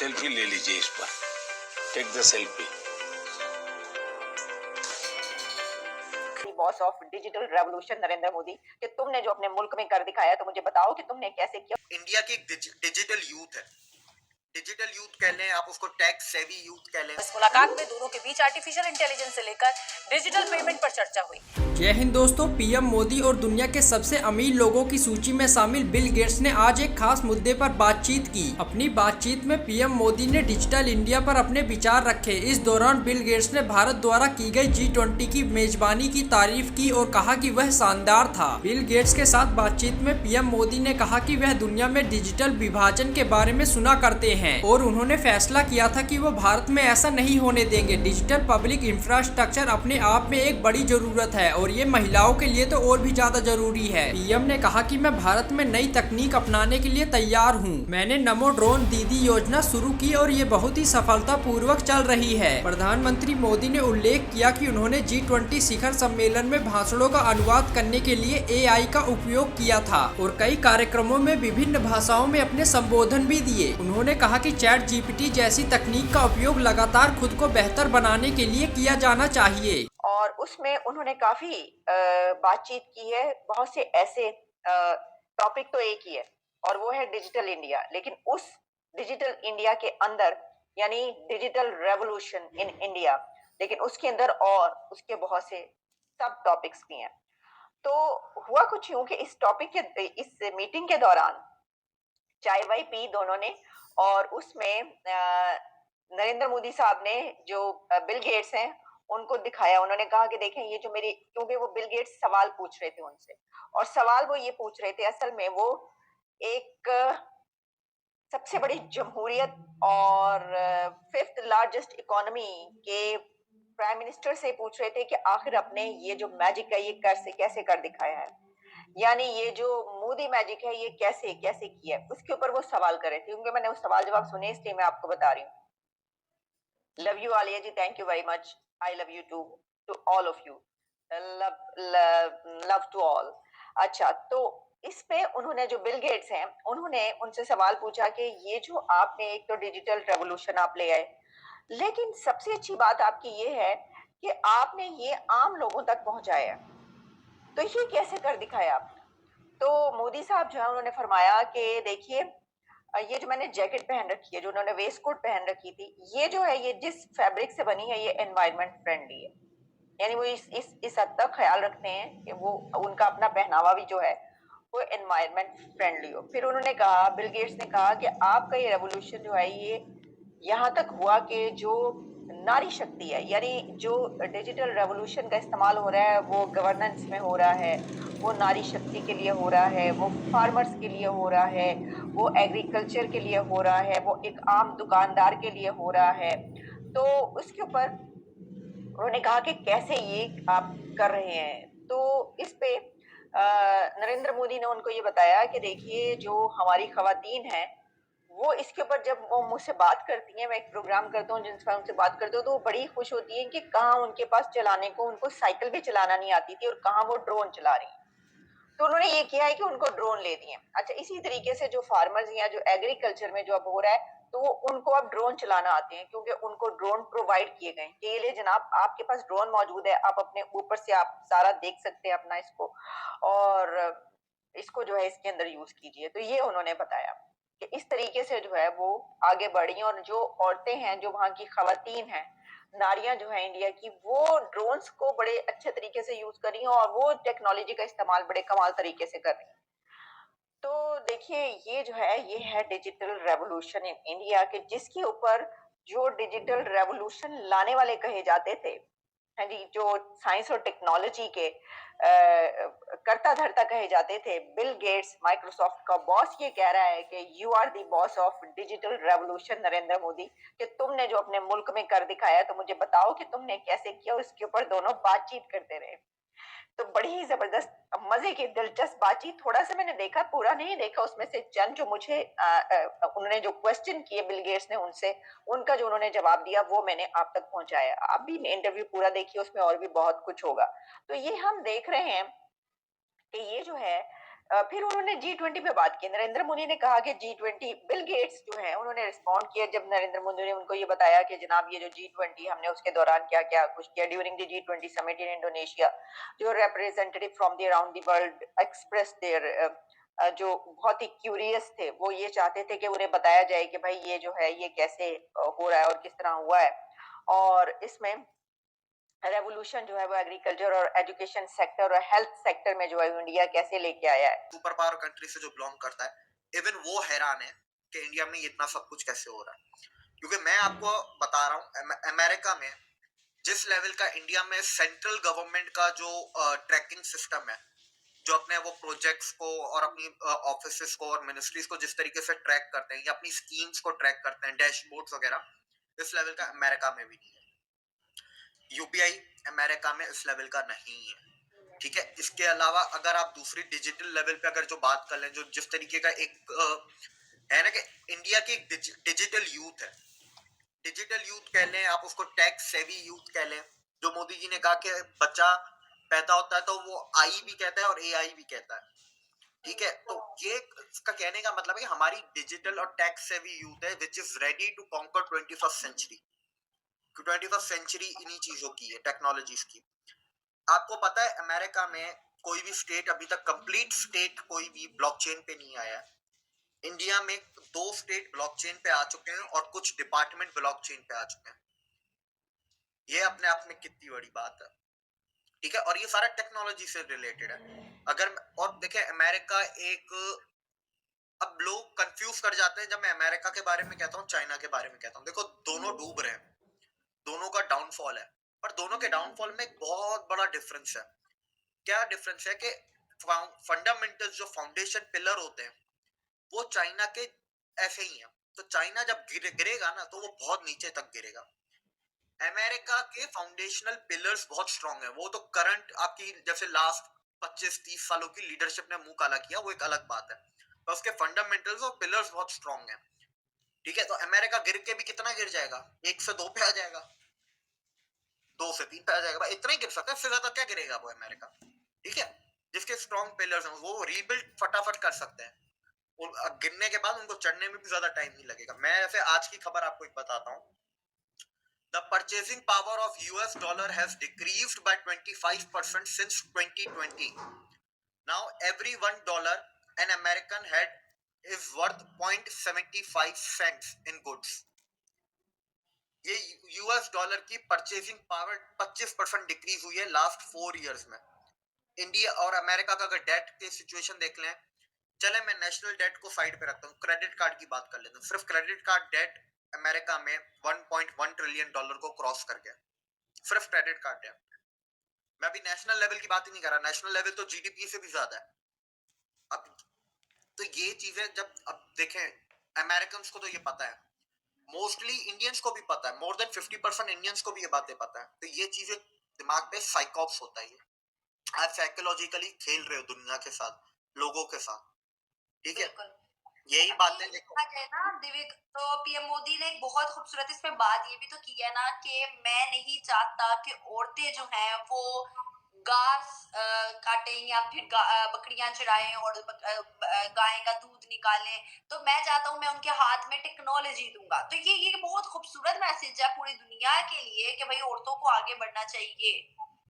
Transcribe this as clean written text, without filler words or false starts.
Selfie ले लीजिए इस पर। Take the selfie. Boss of digital revolution Narendra Modi कि तुमने जो अपने मुल्क में कर दिखाया, तो मुझे बताओ कि तुमने कैसे किया। इंडिया की डिजिटल यूथ है, डिजिटल यूथ कह लें आप उसको, टैक्स सेवी यूथ कह लें। इस मुलाकात में दोनों के बीच आर्टिफिशियल इंटेलिजेंस से लेकर डिजिटल पेमेंट पर चर्चा हुई। जय हिंद दोस्तों, पीएम मोदी और दुनिया के सबसे अमीर लोगों की सूची में शामिल बिल गेट्स ने आज एक खास मुद्दे पर बातचीत की। अपनी बातचीत में पीएम मोदी ने डिजिटल इंडिया पर अपने विचार रखे। इस दौरान बिल गेट्स ने भारत द्वारा की गई G20 की मेजबानी की तारीफ की और कहा कि वह शानदार था। बिल गेट्स के साथ बातचीत में पीएम मोदी ने कहा कि वह दुनिया में डिजिटल विभाजन के बारे में सुना करते हैं और उन्होंने फैसला किया था कि वो भारत में ऐसा नहीं होने देंगे। डिजिटल पब्लिक इंफ्रास्ट्रक्चर अपने आप में एक बड़ी जरूरत है और ये महिलाओं के लिए तो और भी ज्यादा जरूरी है। पीएम ने कहा कि मैं भारत में नई तकनीक अपनाने के लिए तैयार हूँ। मैंने नमो ड्रोन दीदी योजना शुरू की और ये बहुत ही सफलतापूर्वक चल रही है। प्रधानमंत्री मोदी ने उल्लेख किया कि उन्होंने G20 शिखर सम्मेलन में भाषणों का अनुवाद करने के लिए AI का उपयोग किया था और कई कार्यक्रमों में विभिन्न भाषाओं में अपने संबोधन भी दिए। उन्होंने कहा कि ChatGPT जैसी तकनीक का उपयोग लगातार खुद को बेहतर बनाने के लिए किया जाना चाहिए। और उसमें उन्होंने काफी बातचीत की है। बहुत से ऐसे टॉपिक तो एक ही है और वो है डिजिटल इंडिया, लेकिन उस डिजिटल इंडिया के अंदर यानी डिजिटल रेवोल्यूशन इन इंडिया, लेकिन उसके अंदर और उसके बहुत से सब टॉपिक्स भी हैं। तो हुआ कुछ यूं कि इस टॉपिक के इस मीटिंग के दौरान चाय वाय पी दोनों ने, और उसमें नरेंद्र मोदी साहब ने जो बिल गेट्स हैं उनको दिखाया। उन्होंने कहा कि देखें ये जो मेरी, क्योंकि वो बिल गेट्स सवाल पूछ रहे थे उनसे, और सवाल वो ये पूछ रहे थे, असल में वो एक सबसे बड़ी जमहूरियत और फिफ्थ लार्जेस्ट इकोनॉमी के प्राइम मिनिस्टर से पूछ रहे थे कि आखिर अपने ये जो मैजिक है ये कैसे कर दिखाया है, यानी ये जो मोदी मैजिक है ये कैसे कैसे किया है, उसके ऊपर वो सवाल कर रहे थे। क्योंकि मैंने वो सवाल जवाब सुने, इसलिए मैं आपको बता रही हूँ। Love you Alia ji, thank you very much, I love you to all of you, love to all. अच्छा, तो इस पे उन्होंने, जो बिल गेट्स हैं, उन्होंने उनसे सवाल पूछा कि ये जो आपने एक तो डिजिटल रेवोल्यूशन आप ले आए, लेकिन सबसे अच्छी बात आपकी ये है कि आपने ये आम लोगों तक पहुंचाया, तो ये कैसे कर दिखाया आपने? तो मोदी साहब जो है उन्होंने फरमाया कि देखिए ये जो मैंने जैकेट पहन रखी है, जो उन्होंने वेस्ट कोट पहन रखी थी, ये जो है ये जिस फैब्रिक से बनी है ये एनवायरमेंट फ्रेंडली है। यानी वो इस हद तक ख्याल रखते हैं कि वो उनका अपना पहनावा भी जो है वो एनवायरमेंट फ्रेंडली हो। फिर उन्होंने कहा, बिल गेट्स ने कहा कि आपका ये रेवोल्यूशन जो है ये यहाँ तक हुआ कि जो नारी शक्ति है, यानी जो डिजिटल रेवोल्यूशन का इस्तेमाल हो रहा है वो गवर्नेंस में हो रहा है, वो नारी शक्ति के लिए हो रहा है, वो फार्मर्स के लिए हो रहा है, वो एग्रीकल्चर के लिए हो रहा है, वो एक आम दुकानदार के लिए हो रहा है। तो उसके ऊपर उन्होंने कहा कि कैसे ये आप कर रहे हैं। तो इस पे नरेंद्र मोदी ने उनको ये बताया कि देखिए जो हमारी खवातीन हैं वो इसके ऊपर, जब वो मुझसे बात करती हैं, मैं एक प्रोग्राम करता हूँ जिनसे उनसे बात करती हूँ, तो वो बड़ी खुश होती है कि कहाँ उनके पास चलाने को, उनको साइकिल भी चलाना नहीं आती थी और कहाँ वो ड्रोन चला रही हैं। तो उन्होंने ये किया है कि उनको ड्रोन ले दिए। अच्छा, इसी तरीके से जो फार्मर्स या जो एग्रीकल्चर में जो अब हो रहा है, तो वो उनको अब ड्रोन चलाना आते हैं, क्योंकि उनको ड्रोन प्रोवाइड किए गए कि ये ले जनाब, आपके पास ड्रोन मौजूद है, आप अपने ऊपर से आप सारा देख सकते हैं अपना इसको, और इसको जो है इसके अंदर यूज कीजिए। तो ये उन्होंने बताया कि इस तरीके से जो है वो आगे बढ़ी, और जो औरतें हैं, जो वहां की खवातीन हैं, नारियां जो है इंडिया की, वो ड्रोन्स को बड़े अच्छे तरीके से यूज कर रही हैं और वो टेक्नोलॉजी का इस्तेमाल बड़े कमाल तरीके से कर रही हैं। तो देखिए ये जो है ये है डिजिटल रेवोल्यूशन इन इंडिया के, जिसके ऊपर जो डिजिटल रेवोल्यूशन लाने वाले कहे जाते थे, हाँ जी, जो साइंस और टेक्नोलॉजी के करता धरता कहे जाते थे, बिल गेट्स माइक्रोसॉफ्ट का बॉस ये कह रहा है कि you are the boss of digital revolution Narendra Modi, कि तुमने जो अपने मुल्क में कर दिखाया, तो मुझे बताओ कि तुमने कैसे किया। उसके ऊपर दोनों बातचीत करते रहे। तो बड़ी ही जबरदस्त मजे की दिलचस्प बातचीत। थोड़ा सा मैंने देखा, पूरा नहीं देखा, उसमें से चंद जो मुझे उन्होंने जो क्वेश्चन किए बिल गेट्स ने उनसे, उनका जो उन्होंने जवाब दिया वो मैंने आप तक पहुंचाया। आप भी इंटरव्यू पूरा देखिए, उसमें और भी बहुत कुछ होगा। तो ये हम देख रहे हैं कि ये जो है फिर उन्होंने G20 पे बात की। नरेंद्र मोदी ने कहा कि G20, बिल गेट्स जो हैं उन्होंने रिस्पॉन्ड किया जब नरेंद्र मोदी ने उनको ये बताया कि जनाब ये जो G20 हमने उसके दौरान क्या क्या कुछ किया। During the G20 summit in Indonesia, जो representative from the around the world express there, जो बहुत ही क्यूरियस थे, वो ये चाहते थे कि उन्हें बताया जाए कि भाई ये जो है ये कैसे हो रहा है और किस तरह हुआ है, और इसमें रेवोल्यूशन जो है वो एग्रीकल्चर और एजुकेशन सेक्टर और हेल्थ सेक्टर में जो है इंडिया कैसे लेके आया है। सुपर पावर कंट्री से जो बिलोंग करता है, इवन वो हैरान है कि इंडिया में इतना सब कुछ कैसे हो रहा है। क्योंकि मैं आपको बता रहा हूँ, अमेरिका में जिस लेवल का इंडिया में सेंट्रल गवर्नमेंट का जो ट्रैकिंग सिस्टम है, जो अपने वो प्रोजेक्ट्स को और अपनी ऑफिसेस को और मिनिस्ट्रीज को जिस तरीके से ट्रैक करते हैं या अपनी स्कीम्स को ट्रैक करते हैं, डैशबोर्ड्स वगैरह, इस लेवल का अमेरिका में भी नहीं है। यूपीआई अमेरिका में इस लेवल का नहीं है, ठीक है। इसके अलावा अगर आप दूसरी डिजिटल लेवल पे अगर जो बात कर लें, जो जिस तरीके का एक है ना कि इंडिया की डिजिटल यूथ है, डिजिटल यूथ कह लें आप उसको, टैक्स सेवी यूथ कह लें, जो मोदी जी ने कहा कि बच्चा पैदा होता है तो वो आई भी कहता है और एआई भी कहता है, ठीक है। तो ये इसका कहने का मतलब है कि हमारी डिजिटल और टैक्स सेवी यूथ है which is ready to conquer 21st century. 21st century इन्हीं चीजों की है, टेक्नोलॉजीज की। आपको पता है अमेरिका में कोई भी स्टेट अभी तक कंप्लीट स्टेट कोई भी ब्लॉकचेन पे नहीं आया है। इंडिया में 2 स्टेट ब्लॉकचेन पे आ चुके हैं और कुछ डिपार्टमेंट ब्लॉकचेन पे आ चुके हैं। ये अपने आप में कितनी बड़ी बात है, ठीक है। और ये सारा टेक्नोलॉजी से रिलेटेड है। अगर और देखें अमेरिका एक, अब लोग कंफ्यूज कर जाते हैं जब मैं अमेरिका के बारे में कहता हूँ, चाइना के बारे में कहता हूँ। देखो दोनों डूब रहे हैं, दोनों का डाउनफॉल है, पर दोनों के डाउनफॉल में एक बहुत बड़ा डिफरेंस है। क्या डिफरेंस है कि फंडामेंटल्स जो फाउंडेशन पिलर होते हैं वो चाइना के ऐसे ही हैं। तो चाइना जब गिरेगा ना तो वो बहुत नीचे तक गिरेगा। अमेरिका के फाउंडेशनल पिलर्स बहुत स्ट्रांग है। वो तो करंट आपकी जैसे लास्ट 25-30 सालों की लीडरशिप ने मुंह काला किया, वो एक अलग बात है, पर उसके फंडामेंटल्स और पिलर्स बहुत स्ट्रांग हैं, ठीक है। तो अमेरिका गिर के भी कितना गिर जाएगा, 1 से 2 पे आ जाएगा, 2 से 3 पे आ जाएगा, इतना ही गिर सकता है, इससे ज्यादा क्या गिरेगा वो अमेरिका, ठीक है। जिसके स्ट्रॉन्ग पिलर्स हैं वो रीबिल्ड फटाफट कर सकते हैं, गिरने के बाद उनको चढ़ने में भी ज्यादा टाइम नहीं लगेगा। मैं ऐसे आज की खबर आपको एक बताता हूँ। The purchasing power of US dollar has decreased by 25% since 2020. Now every $1 an American had is worth 0.75 cents in goods. ये यूएस डॉलर की परचेजिंग पावर 25% डिक्रीज हुई है लास्ट 4 इयर्स में। इंडिया और अमेरिका का अगर डेट की सिचुएशन देख लें, चले मैं नेशनल डेट को साइड पे रखता हूँ, क्रेडिट कार्ड की बात कर लेता हूँ। सिर्फ क्रेडिट कार्ड डेट अमेरिका में 1.1 ट्रिलियन डॉलर को क्रॉस कर गया, सिर्फ क्रेडिट कार्ड डेट। मैं अभी नेशनल लेवल की बात ही नहीं कर रहा, नेशनल लेवल तो जीडीपी से भी ज्यादा है। अब तो ये चीजें जब अब देखें, अमेरिकन को तो ये पता है, मोस्टली इंडियंस को भी पता है, मोर देन 50% इंडियंस को भी ये बातें पता है। तो ये चीजें दिमाग पे साइकोप्स होता है, आप साइकोलॉजिकली खेल रहे हो दुनिया के साथ, लोगों के साथ, ठीक है। यही बात है। देखा जाए ना दिव्य, तो पीएम मोदी ने एक बहुत खूबसूरत इसमें बात ये भी तो की है ना कि मैं नहीं चाहता कि औरतें जो हैं वो घास काटें या फिर बकरियां चराएं और गाय का दूध निकालें, तो मैं चाहता हूं मैं उनके हाथ में टेक्नोलॉजी दूंगा। तो ये बहुत खूबसूरत मैसेज है पूरी दुनिया के लिए कि भाई औरतों को आगे बढ़ना चाहिए।